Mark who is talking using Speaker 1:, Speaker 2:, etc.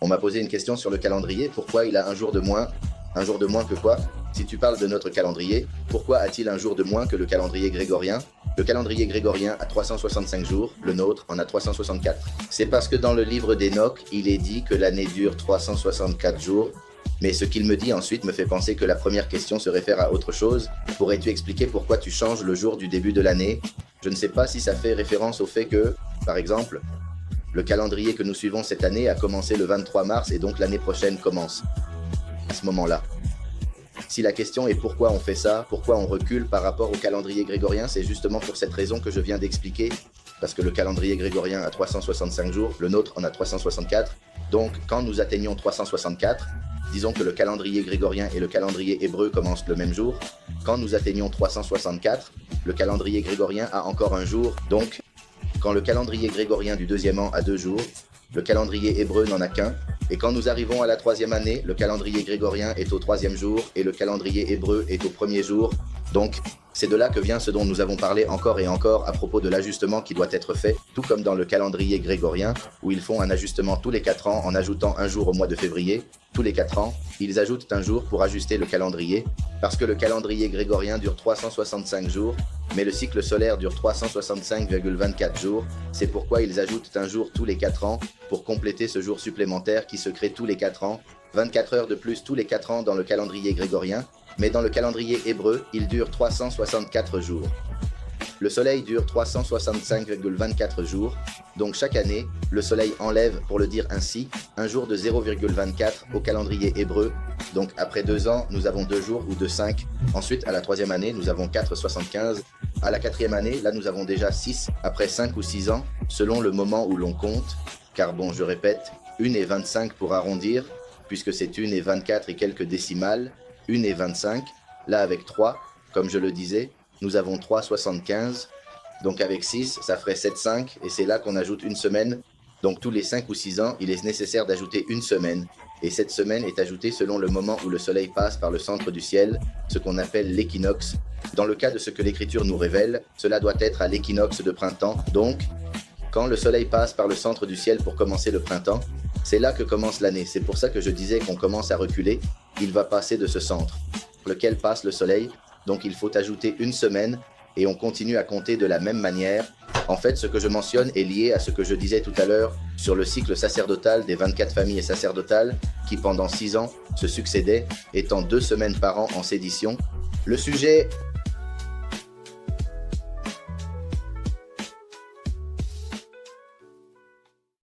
Speaker 1: On m'a posé une question sur le calendrier. Pourquoi il a un jour de moins? Un jour de moins que quoi? Si tu parles de notre calendrier, pourquoi a-t-il un jour de moins que le calendrier grégorien? Le calendrier grégorien a 365 jours, le nôtre en a 364. C'est parce que dans le livre d'Enoch, il est dit que l'année dure 364 jours. Mais ce qu'il me dit ensuite me fait penser que la première question se réfère à autre chose. Pourrais-tu expliquer pourquoi tu changes le jour du début de l'année? Je ne sais pas si ça fait référence au fait que, par exemple, le calendrier que nous suivons cette année a commencé le 23 mars et donc l'année prochaine commence à ce moment-là. Si la question est pourquoi on fait ça, pourquoi on recule par rapport au calendrier grégorien, c'est justement pour cette raison que je viens d'expliquer, parce que le calendrier grégorien a 365 jours, le nôtre en a 364. Donc, quand nous atteignons 364, disons que le calendrier grégorien et le calendrier hébreu commencent le même jour. Quand nous atteignons 364, le calendrier grégorien a encore un jour. Donc, quand le calendrier grégorien du deuxième an a 2 jours, le calendrier hébreu n'en a qu'un. Et quand nous arrivons à la 3e année, le calendrier grégorien est au 3e jour et le calendrier hébreu est au 1er jour. Donc, c'est de là que vient ce dont nous avons parlé encore et encore à propos de l'ajustement qui doit être fait, tout comme dans le calendrier grégorien, où ils font un ajustement tous les 4 ans en ajoutant un jour au mois de février. Tous les 4 ans, ils ajoutent un jour pour ajuster le calendrier, parce que le calendrier grégorien dure 365 jours, mais le cycle solaire dure 365,24 jours. C'est pourquoi ils ajoutent un jour tous les 4 ans pour compléter ce jour supplémentaire qui se crée tous les 4 ans, 24 heures de plus tous les 4 ans dans le calendrier grégorien, mais dans le calendrier hébreu, il dure 364 jours. Le soleil dure 365,24 jours, donc chaque année, le soleil enlève, pour le dire ainsi, un jour de 0,24 au calendrier hébreu. Donc après 2 ans, nous avons 2 jours ou de 5. Ensuite, à la 3e année, nous avons 4,75. À la 4e année, là nous avons déjà 6. Après 5 ou 6 ans, selon le moment où l'on compte, car bon, je répète, 1 et 25 pour arrondir, puisque c'est 1 et 24 et quelques décimales, 1 et 25, là avec 3, comme je le disais, nous avons 3,75, donc avec 6, ça ferait 7,5, et c'est là qu'on ajoute une semaine. Donc tous les 5 ou 6 ans, il est nécessaire d'ajouter une semaine, et cette semaine est ajoutée selon le moment où le soleil passe par le centre du ciel, ce qu'on appelle l'équinoxe. Dans le cas de ce que l'Écriture nous révèle, cela doit être à l'équinoxe de printemps, donc quand le soleil passe par le centre du ciel pour commencer le printemps, c'est là que commence l'année. C'est pour ça que je disais qu'on commence à reculer. Il va passer de ce centre, lequel passe le soleil. Donc il faut ajouter une semaine et on continue à compter de la même manière. En fait, ce que je mentionne est lié à ce que je disais tout à l'heure sur le cycle sacerdotal des 24 familles sacerdotales qui pendant 6 ans se succédaient, étant 2 semaines par an en sédition. Le sujet